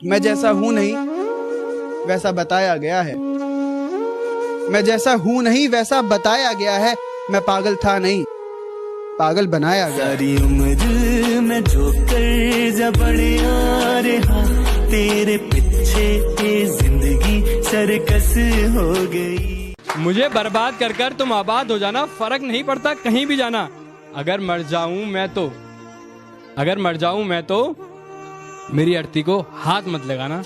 मैं जैसा हूं नहीं वैसा बताया गया है। मैं जैसा हूं नहीं वैसा बताया गया है। मैं पागल था नहीं, पागल बनाया गया। सारी उम्र में जो कर्जा बढ़िया रहा, तेरे पीछे ये जिंदगी सर्कस हो गई। मुझे बर्बाद कर कर तुम आबाद हो जाना, फर्क नहीं पड़ता कहीं भी जाना। अगर मर जाऊं मैं तो मेरी अर्थी को हाथ मत लगाना।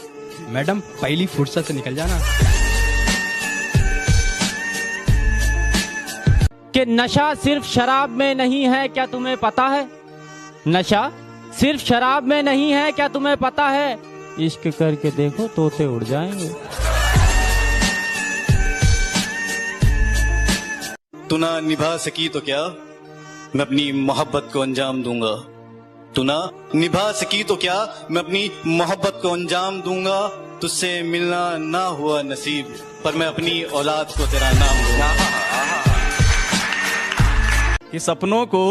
मैडम पहली फुर्सत से निकल जाना। कि नशा सिर्फ शराब में नहीं है, क्या तुम्हें पता है? नशा सिर्फ शराब में नहीं है, क्या तुम्हें पता है? इश्क करके देखो तोते उड़ जाएंगे। तू ना निभा सकी तो क्या, मैं अपनी मोहब्बत को अंजाम दूंगा। तू ना निभा सकी तो क्या, मैं अपनी मोहब्बत को अंजाम दूंगा। तुझसे मिलना ना हुआ नसीब, पर मैं अपनी औलाद को तेरा नाम दूंगा। कि सपनों को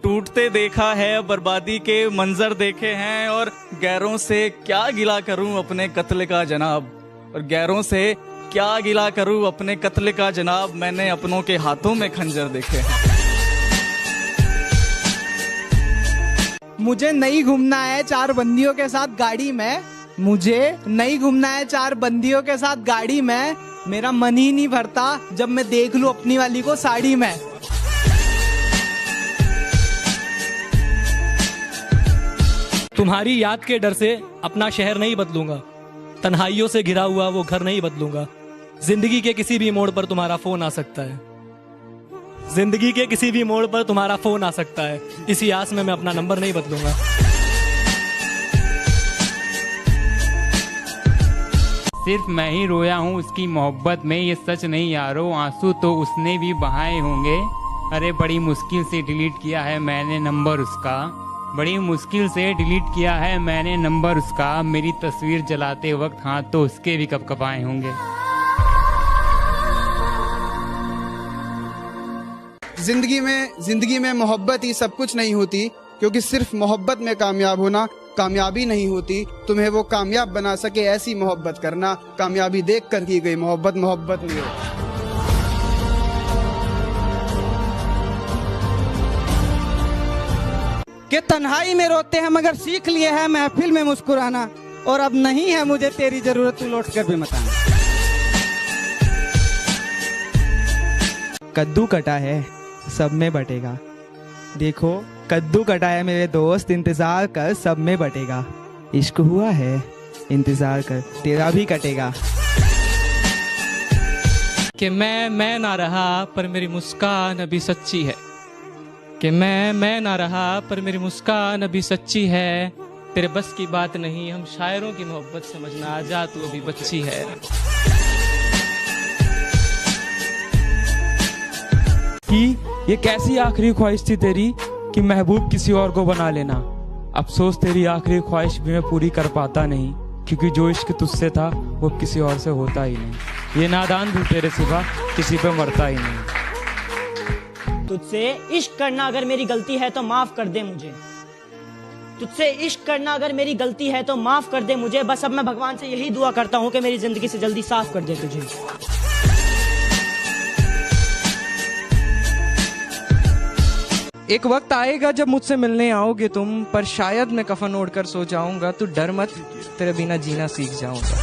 टूटते देखा है, बर्बादी के मंजर देखे हैं, और गैरों से क्या गिला करूं अपने कत्ल का जनाब। और गैरों से क्या गिला करूं अपने कत्ल का जनाब, मैंने अपनों के हाथों में खंजर देखे हैं। मुझे नहीं घूमना है चार बंदियों के साथ गाड़ी में, मुझे नहीं घूमना है चार बंदियों के साथ गाड़ी में। मेरा मन ही नहीं भरता जब मैं देख लूं अपनी वाली को साड़ी में। तुम्हारी याद के डर से अपना शहर नहीं बदलूंगा, तन्हाइयों से घिरा हुआ वो घर नहीं बदलूंगा। जिंदगी के किसी भी मोड़ पर तुम्हारा फोन आ सकता है, जिंदगी के किसी भी मोड़ पर तुम्हारा फोन आ सकता है। इसी आस में मैं अपना नंबर नहीं बदलूंगा। सिर्फ मैं ही रोया हूँ उसकी मोहब्बत में, ये सच नहीं यारो, आंसू तो उसने भी बहाए होंगे। अरे बड़ी मुश्किल से डिलीट किया है मैंने नंबर उसका, बड़ी मुश्किल से डिलीट किया है मैंने नंबर उसका। मेरी तस्वीर जलाते वक्त हाथ तो उसके भी कपकपाए होंगे। जिंदगी में मोहब्बत ही सब कुछ नहीं होती, क्योंकि सिर्फ मोहब्बत में कामयाब होना कामयाबी नहीं होती। तुम्हें वो कामयाब बना सके ऐसी मोहब्बत करना। कामयाबी देख कर की गई मोहब्बत नहीं होती। कि तन्हाई में रोते हैं मगर सीख लिए हैं महफिल में मुस्कुराना, और अब नहीं है मुझे तेरी जरूरत, तू लौट कर भी मत आना। कद्दू कटा है सब में बटेगा, देखो कद्दू कटा है मेरे दोस्त, इंतजार कर सब में बटेगा। इश्क हुआ है इंतजार कर तेरा भी कटेगा। कि मैं ना रहा पर मेरी मुस्कान अभी सच्ची है, कि मैं ना रहा पर मेरी मुस्कान अभी सच्ची है। तेरे बस की बात नहीं, हम शायरों की मोहब्बत समझना, आजा तू अभी बच्ची है। कि ये कैसी आखिरी ख्वाहिश थी तेरी कि महबूब किसी और को बना लेना। अफसोस तेरी आखिरी ख्वाहिश भी मैं पूरी कर पाता नहीं, क्योंकि जो इश्क तुझसे था वो किसी और से होता ही नहीं। ये नादान भी तेरे सिवा किसी पे मरता ही नहीं। तुझसे इश्क करना अगर मेरी गलती है तो माफ कर दे मुझे, तुझसे इश्क करना अगर मेरी गलती है तो माफ कर दे मुझे। बस अब मैं भगवान से यही दुआ करता हूँ कि मेरी जिंदगी से जल्दी साफ कर दे तुझे। एक वक्त आएगा जब मुझसे मिलने आओगे तुम, पर शायद मैं कफन ओढ़कर सो जाऊंगा। तू डर मत, तेरे बिना जीना सीख जाऊंगा।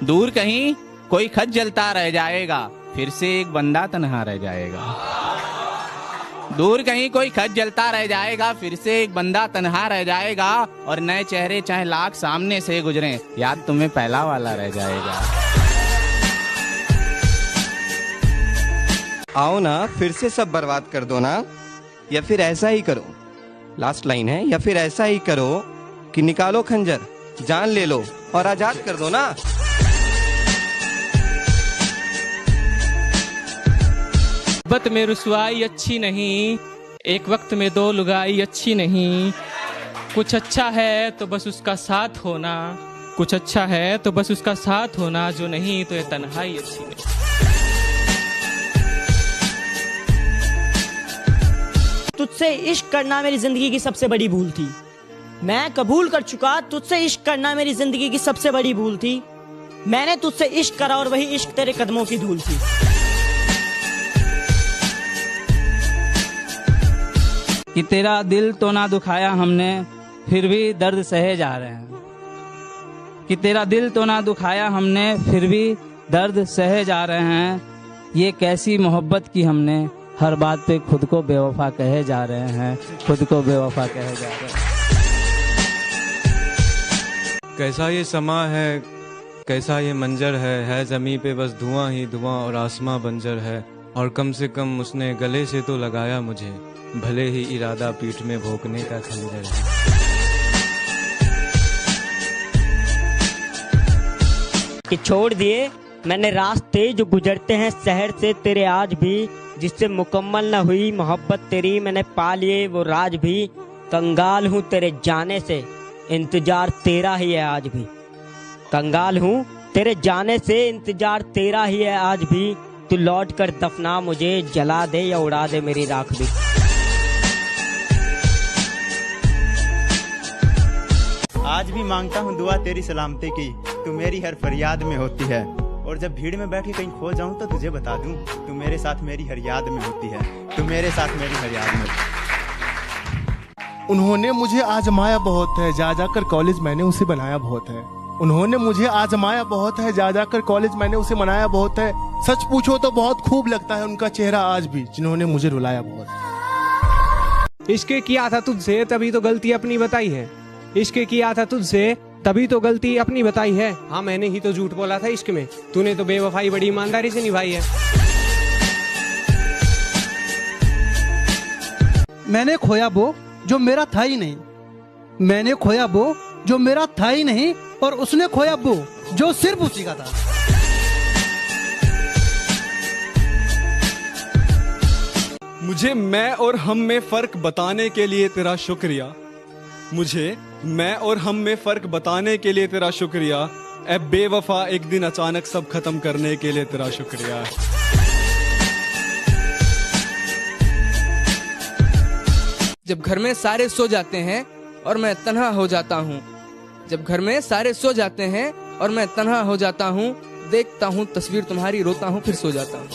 दूर कहीं कोई खत जलता रह जाएगा, फिर से एक बंदा तन्हा रह जाएगा। दूर कहीं कोई खत जलता रह जाएगा, फिर से एक बंदा तन्हा रह जाएगा। और नए चेहरे चाहे लाख सामने से गुजरे, याद तुम्हें पहला वाला रह जाएगा। आओ ना फिर से सब बर्बाद कर दो ना, या फिर ऐसा ही करो, लास्ट लाइन है, या फिर ऐसा ही करो कि निकालो खंजर, जान ले लो और आजाद कर दो ना। मोहब्बत में रुसवाई अच्छी नहीं, एक वक्त में दो लुगाई अच्छी नहीं। कुछ अच्छा है तो बस उसका साथ होना, कुछ अच्छा है तो बस उसका साथ होना, जो नहीं तो ये तन्हाई अच्छी नहीं। तुझसे इश्क करना मेरी जिंदगी की सबसे बड़ी भूल थी, मैं कबूल कर चुका, तुझसे इश्क करना मेरी जिंदगी की सबसे बड़ी भूल थी। मैंने तुझसे इश्क करा और वही इश्क तेरे कदमों की धूल थी। कि तेरा दिल तो ना दुखाया हमने, फिर भी दर्द सहे जा रहे हैं। कि तेरा दिल तो ना दुखाया हमने, फिर भी दर्द सहे जा रहे हैं। ये कैसी मोहब्बत की हमने, हर बात पे खुद को बेवफा कहे जा रहे हैं, खुद को बेवफा कहे जा रहे हैं। कैसा ये समा है, कैसा ये मंजर है ज़मीं पे बस धुआं ही धुआं और आसमां बंजर है। और कम से कम उसने गले से तो लगाया मुझे, भले ही इरादा पीठ में भोंकने का खंजर है। कि छोड़ दिए मैंने रास्ते जो गुजरते हैं शहर से तेरे आज भी, जिससे मुकम्मल न हुई मोहब्बत तेरी मैंने पा लिए वो राज भी। कंगाल हूँ तेरे जाने से, इंतजार तेरा ही है आज भी। कंगाल हूँ तेरे जाने से, इंतजार तेरा ही है आज भी। तू लौट कर दफना मुझे, जला दे या उड़ा दे मेरी राख भी। आज भी मांगता हूँ दुआ तेरी सलामती की, तू मेरी हर फरियाद में होती है। और जब भीड़ में बैठ के कहीं खो जाऊं तो तुझे बता दूं, तू मेरे साथ मेरी हर याद में होती है, तू मेरे साथ मेरी हर याद में। उन्होंने मुझे आजमाया बहुत है, जा जाकर कॉलेज मैंने उसे बनाया बहुत है। उन्होंने मुझे आजमाया बहुत है, जा जाकर कॉलेज मैंने उसे मनाया बहुत है। सच पूछो तो बहुत खूब लगता है उनका चेहरा आज भी, जिन्होंने मुझे रुलाया बहुत। इश्क किया था तुझसे तभी तो गलती अपनी बताई है। इश्क किया था तुझसे तभी तो गलती अपनी बताई है। हाँ मैंने ही तो झूठ बोला था इश्क में, तूने तो बेवफाई बड़ी ईमानदारी से निभाई है। मैंने खोया वो जो मेरा था ही नहीं, मैंने खोया वो जो मेरा था ही नहीं, और उसने खोया वो जो सिर्फ उसी का था। मुझे मैं और हम में फर्क बताने के लिए तेरा शुक्रिया। मुझे मैं और हम में फर्क बताने के लिए तेरा शुक्रिया। ए बेवफा एक दिन अचानक सब खत्म करने के लिए तेरा शुक्रिया। जब घर में सारे सो जाते हैं और मैं तन्हा हो जाता हूँ, जब घर में सारे सो जाते हैं और मैं तन्हा हो जाता हूँ, देखता हूँ तस्वीर तुम्हारी, रोता हूँ फिर सो जाता हूँ।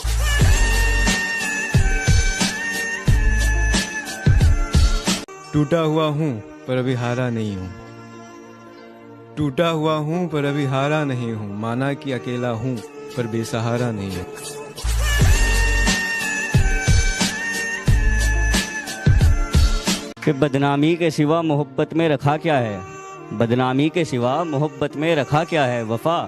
टूटा हुआ हूँ पर अभी हारा नहीं हूँ, टूटा हुआ हूँ पर अभी हारा नहीं हूँ। माना कि अकेला हूँ पर बेसहारा नहीं हूँ। कि बदनामी के सिवा मोहब्बत में रखा क्या है, बदनामी के सिवा मोहब्बत में रखा क्या है। वफा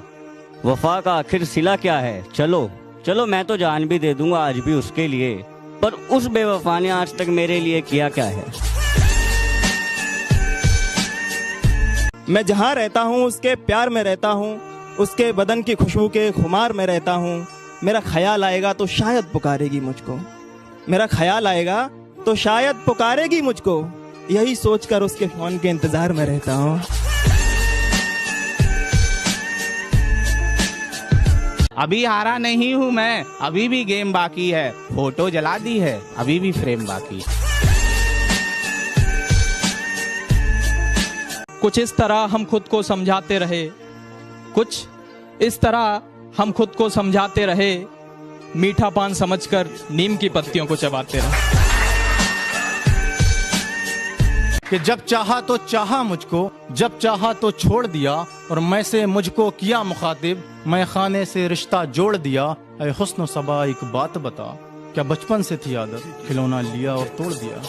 वफा का आखिर सिला क्या है। चलो चलो मैं तो जान भी दे दूंगा आज भी उसके लिए, पर उस बेवफा ने आज तक मेरे लिए किया क्या है। मैं जहाँ रहता हूँ उसके प्यार में रहता हूँ, उसके बदन की खुशबू के खुमार में रहता हूँ। मेरा ख्याल आएगा तो शायद पुकारेगी मुझको, मेरा ख्याल आएगा तो शायद पुकारेगी मुझको, यही सोचकर उसके फोन के इंतजार में रहता हूँ। अभी हारा नहीं हूँ मैं, अभी भी गेम बाकी है। फोटो जला दी है, अभी भी फ्रेम बाकी। कुछ इस तरह हम खुद को समझाते रहे, कुछ इस तरह हम खुद को समझाते रहे, मीठा पान समझकर नीम की पत्तियों को चबाते रहे। कि जब चाहा तो चाहा मुझको, जब चाहा तो छोड़ दिया, और मैं से मुझको किया मुखातिब, मैं खाने से रिश्ता जोड़ दिया। ऐ हुस्न सबा एक बात बता, क्या बचपन से थी आदत, खिलौना लिया और तोड़ दिया।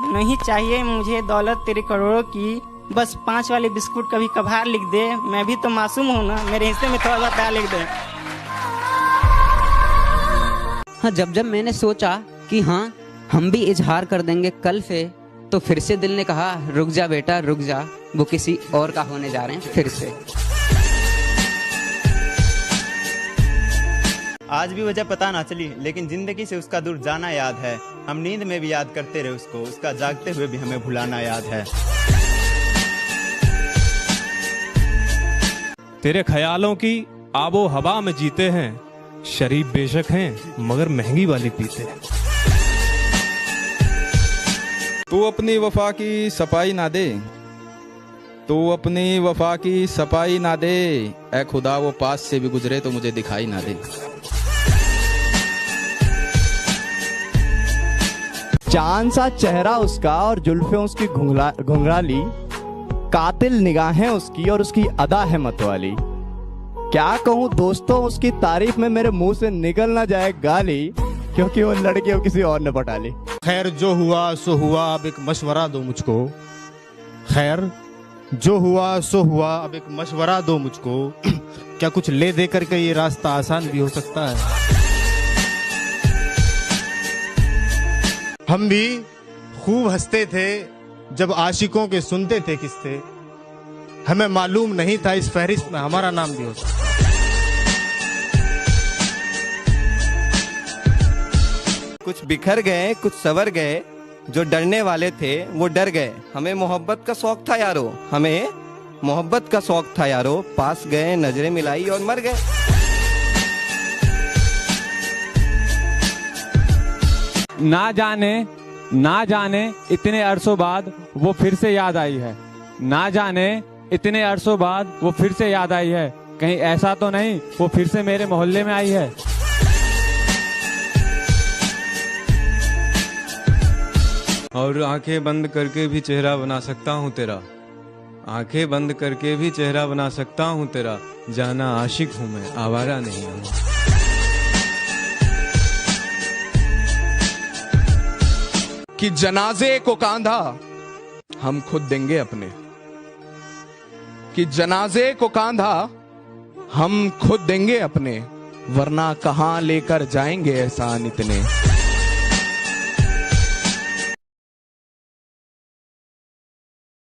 नहीं चाहिए मुझे दौलत तेरे करोड़ों की, बस 5 वाले बिस्कुट कभी कभार लिख दे। मैं भी तो मासूम हूँ ना, मेरे हिस्से में थोड़ा सा प्यार लिख दे। हाँ जब जब मैंने सोचा कि हाँ हम भी इजहार कर देंगे कल से, तो फिर से दिल ने कहा रुक जा बेटा रुक जा, वो किसी और का होने जा रहे हैं फिर से। आज भी वजह पता ना चली, लेकिन जिंदगी से उसका दूर जाना याद है। हम नींद में भी याद करते रहे उसको, उसका जागते हुए भी हमें भुलाना याद है। तेरे ख्यालों की आबो हवा में जीते हैं, शरीफ बेशक हैं मगर महंगी वाली पीते हैं। तू अपनी वफा की सफाई ना दे, तू अपनी वफा की सफाई ना दे, ऐ खुदा वो पास से भी गुजरे तो मुझे दिखाई ना दे। चांद सा चेहरा उसका और जुल्फें उसकी घुंघराली, कातिल निगाहें उसकी और उसकी अदा है मतवाली। क्या कहूँ दोस्तों उसकी तारीफ में मेरे मुंह से निकल ना जाए गाली, क्योंकि वो लड़की अब किसी और ने पटा ली। खैर जो हुआ सो हुआ, अब एक मशवरा दो मुझको। खैर जो हुआ सो हुआ, अब एक मशवरा दो मुझको। क्या कुछ ले दे करके ये रास्ता आसान भी हो सकता है? हम भी खूब हंसते थे जब आशिकों के सुनते थे किस्से, हमें मालूम नहीं था इस फहरिस्त में हमारा नाम भी हो सकता। कुछ बिखर गए कुछ सवर गए, जो डरने वाले थे वो डर गए। हमें मोहब्बत का शौक था यारो, हमें मोहब्बत का शौक था यारो, पास गए नजरें मिलाई और मर गए। ना जाने इतने अरसों बाद वो फिर से याद आई है, ना जाने इतने अरसों बाद वो फिर से याद आई है, कहीं ऐसा तो नहीं वो फिर से मेरे मोहल्ले में आई है। और आंखें बंद करके भी चेहरा बना सकता हूँ तेरा, आंखें बंद करके भी चेहरा बना सकता हूँ तेरा, जाना आशिक हूँ मैं, आवारा नहीं हूँ। कि जनाजे को कांधा हम खुद देंगे अपने, कि जनाजे को कांधा हम खुद देंगे अपने, वरना कहां लेकर जाएंगे एहसान इतने।